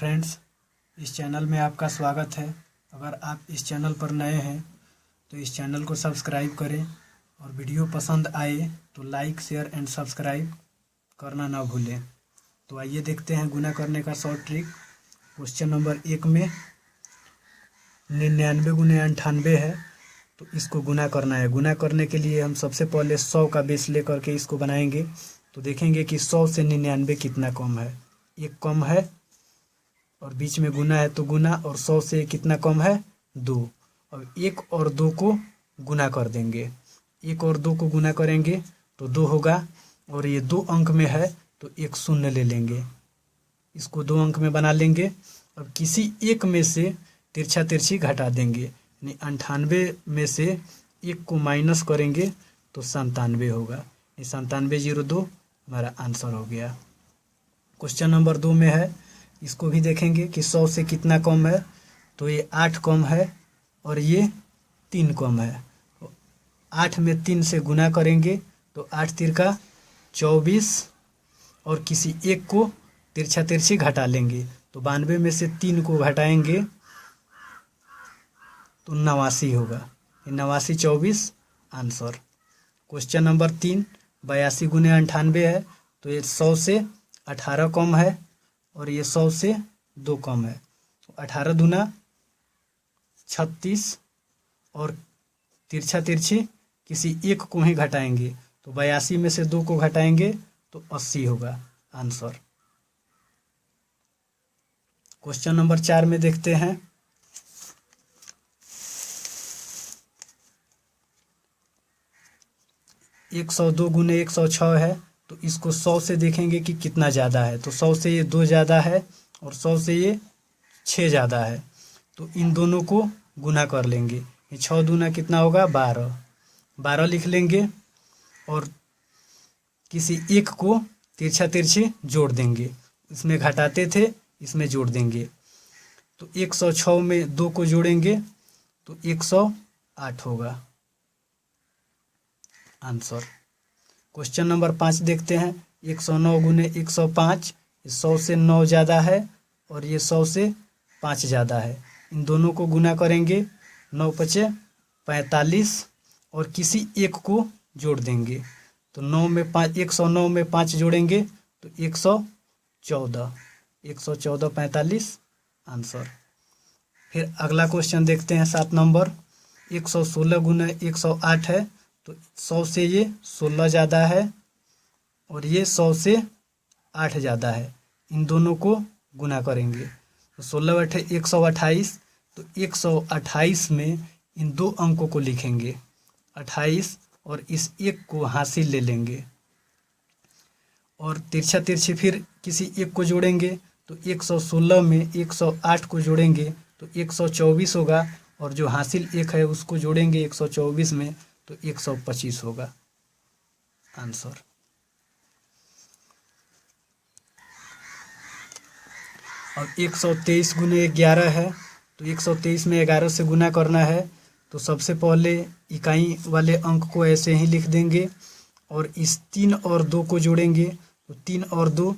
Friends, इस channel में आपका स्वागत है। अगर आप इस चैनल पर नए हैं तो इस चैनल को सब्सक्राइब करें और वीडियो पसंद आए तो लाइक, शेयर एंड सब्सक्राइब करना ना भूलें। तो आइए देखते हैं गुना करने का शॉर्ट ट्रिक। क्वेश्चन नंबर 1 में 99 गुने 98 है, तो इसको गुना करना है। गुना करने के लिए हम सबसे पहले 100 का बेस लेकर के इसको बनाएंगे। तो देखेंगे कि 100 से 99 कितना कम है। 1 कम है और बीच में गुना है तो गुना, और 100 से कितना कम है 2। अब 1 और 2 को गुना कर देंगे। 1 और 2 को गुना करेंगे तो 2 होगा, और ये 2 अंक में है तो एक शून्य ले लेंगे, इसको 2 अंक में बना लेंगे। अब किसी एक में से तिरछा तिरछी घटा देंगे, यानी 98 में से 1 को माइनस करेंगे तो 97 होगा। 9702 हमारा आंसर हो गया। क्वेश्चन नंबर 2 में है, इसको भी देखेंगे कि 100 से कितना कम है। तो ये 8 कम है और ये 3 कम है। 8 में 3 से गुना करेंगे तो 8 तिरका 24, और किसी एक को तिरछा तिरछी घटा लेंगे। तो 92 में से 3 को घटाएंगे तो 89 होगा। 89 24 आंसर। क्वेश्चन नंबर 3, 82 गुने 98 है। तो ये 100 से 18 कम है और ये 100 से 2 कम है। 18 दूना 36, और तिरछा तिरछी किसी एक को ही घटाएंगे। तो 82 में से 2 को घटाएंगे तो 80 होगा आंसर। क्वेश्चन नंबर 4 में देखते हैं, एक 102 गुने 106 है। तो इसको 100 से देखेंगे कि कितना ज़्यादा है। तो 100 से ये 2 ज़्यादा है और 100 से ये 6 ज़्यादा है। तो इन दोनों को गुना कर लेंगे। ये 6 दूना कितना होगा 12। 12 लिख लेंगे और किसी एक को तिरछा तिरछी जोड़ देंगे। इसमें घटाते थे, इसमें जोड़ देंगे। तो 106 में 2 को जोड़ेंगे तो 108 होगा आंसर। क्वेश्चन नंबर 5 देखते हैं, 109 गुने 105। 100 से 9 ज़्यादा है और ये 100 से 5 ज़्यादा है। इन दोनों को गुना करेंगे, 9 पचे 45, और किसी एक को जोड़ देंगे। तो 9 में 5, 109 में 5 जोड़ेंगे तो 114। 114 45 आंसर। फिर अगला क्वेश्चन देखते हैं 7 नंबर, 116 गुने 108 है। तो 100 से ये 16 ज़्यादा है और ये 100 से 8 ज़्यादा है। इन दोनों को गुना करेंगे तो 16 बटे 128। तो 128 में इन 2 अंकों को लिखेंगे 28, और इस 1 को हासिल ले लेंगे, और तिरछा तिरछी फिर किसी एक को जोड़ेंगे। तो 116 में 108 को जोड़ेंगे तो 124 होगा, और जो हासिल 1 है उसको जोड़ेंगे 124 में तो 125 होगा आंसर। और 123 गुने 11 है। तो 123 में 11 से गुना करना है। तो सबसे पहले इकाई वाले अंक को ऐसे ही लिख देंगे, और इस 3 और 2 को जोड़ेंगे। तो 3 और 2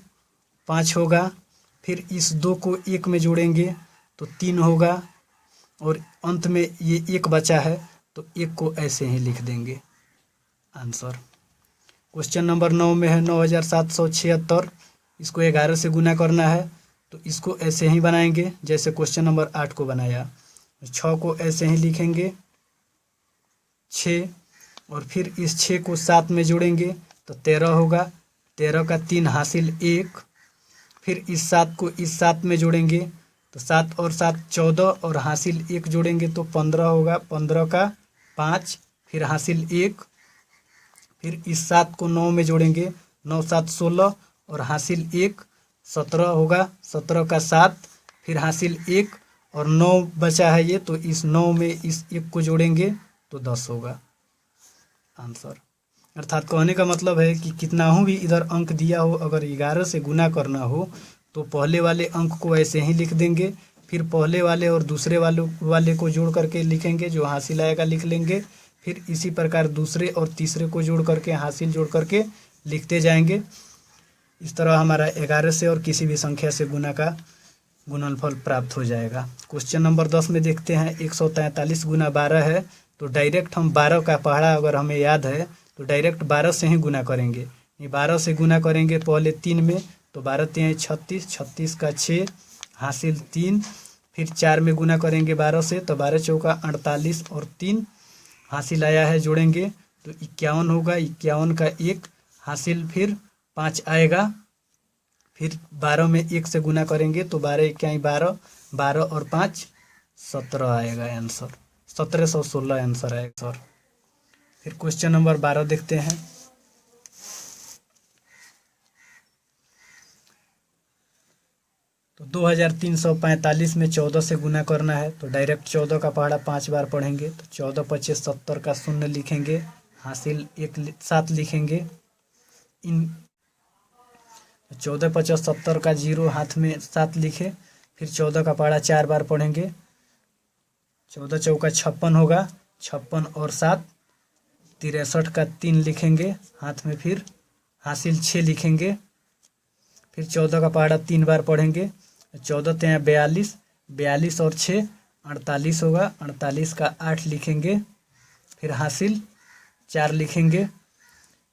5 होगा। फिर इस 2 को 1 में जोड़ेंगे तो 3 होगा, और अंत में ये 1 बचा है तो 1 को ऐसे ही लिख देंगे आंसर। क्वेश्चन नंबर 9 में है 9776। इसको 11 से गुना करना है। तो इसको ऐसे ही बनाएंगे जैसे क्वेश्चन नंबर 8 को बनाया। 6 को ऐसे ही लिखेंगे 6, और फिर इस 6 को 7 में जोड़ेंगे तो 13 होगा। 13 का 3 हासिल 1। फिर इस 7 को इस 7 में जोड़ेंगे तो 7 और 7 14, और हासिल 1 जोड़ेंगे तो 15 होगा। 15 का 5, फिर हासिल 1। फिर इस 7 को 9 में जोड़ेंगे, 9 7 16, और हासिल 1 17 होगा। 17 का 7, फिर हासिल 1, और 9 बचा है ये, तो इस 9 में इस 1 को जोड़ेंगे तो 10 होगा आंसर। अर्थात कहने का मतलब है कि कितना हो भी इधर अंक दिया हो, अगर 11 से गुना करना हो तो पहले वाले अंक को ऐसे ही लिख देंगे, फिर पहले वाले और दूसरे वाले को जोड़ करके लिखेंगे, जो हासिल आएगा लिख लेंगे। फिर इसी प्रकार दूसरे और तीसरे को जोड़ करके हासिल जोड़ करके लिखते जाएंगे। इस तरह हमारा 11 से और किसी भी संख्या से गुना का गुणनफल प्राप्त हो जाएगा। क्वेश्चन नंबर 10 में देखते हैं 143 गुना 12 है, तो डायरेक्ट हम 12 का पहाड़ा अगर हमें याद है तो डायरेक्ट 12 से ही गुना करेंगे। ये 12 से गुना करेंगे पहले 3 में, तो 12 3 36, 36 का 6 हासिल 3, फिर 4 में गुना करेंगे 12 से, तो 12 चौका 48 और 3 हासिल आया है, जोड़ेंगे तो 51 होगा। 51 का 1 हासिल, फिर 5 आएगा, फिर 12 में 1 से गुना करेंगे तो 12 इक्याई 12, 12 और 5 17 आएगा आंसर, 1716 आंसर आएगा सर। फिर क्वेश्चन नंबर 12 देखते हैं। तो 2345 में 14 से गुना करना है, तो डायरेक्ट 14 का पहाड़ा 5 बार पढ़ेंगे, तो 14 25 70 का 0 लिखेंगे, हासिल 1 7 लिखेंगे। इन 14 50 70 का 0 हाथ में 7 लिखे, फिर 14 का पहाड़ा 4 बार पढ़ेंगे, 14 चौका 56 होगा, 56 और 7 63 का 3 लिखेंगे हाथ में, फिर हासिल 6 लिखेंगे, फिर 14 का पहाड़ा 3 बार पढ़ेंगे, 14 3 42, 42 और 6 48 होगा, 48 का 8 लिखेंगे, फिर हासिल 4 लिखेंगे,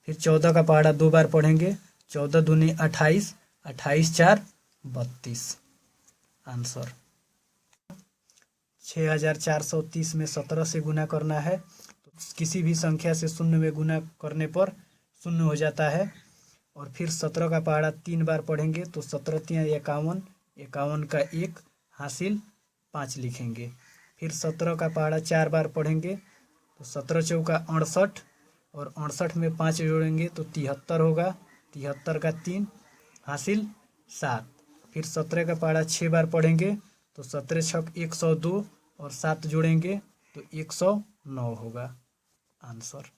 फिर 14 का पहाड़ा 2 बार पढ़ेंगे, 14 दूनी 28, 28 4 32 आंसर। 6430 में 17 से गुना करना है, तो किसी भी संख्या से 0 में गुना करने पर 0 हो जाता है। और फिर 17 का पहाड़ा 3 बार पढ़ेंगे, तो 17 3 51, 51 का 1 हासिल 5 लिखेंगे, फिर 17 का पहाड़ा 4 बार पढ़ेंगे, तो 17 चौका 68 और 68 में 5 जोड़ेंगे तो 73 होगा, 73 का 3 हासिल 7, फिर 17 का पहाड़ा 6 बार पढ़ेंगे, तो 17 छक 102 और 7 जोड़ेंगे तो 109 होगा आंसर।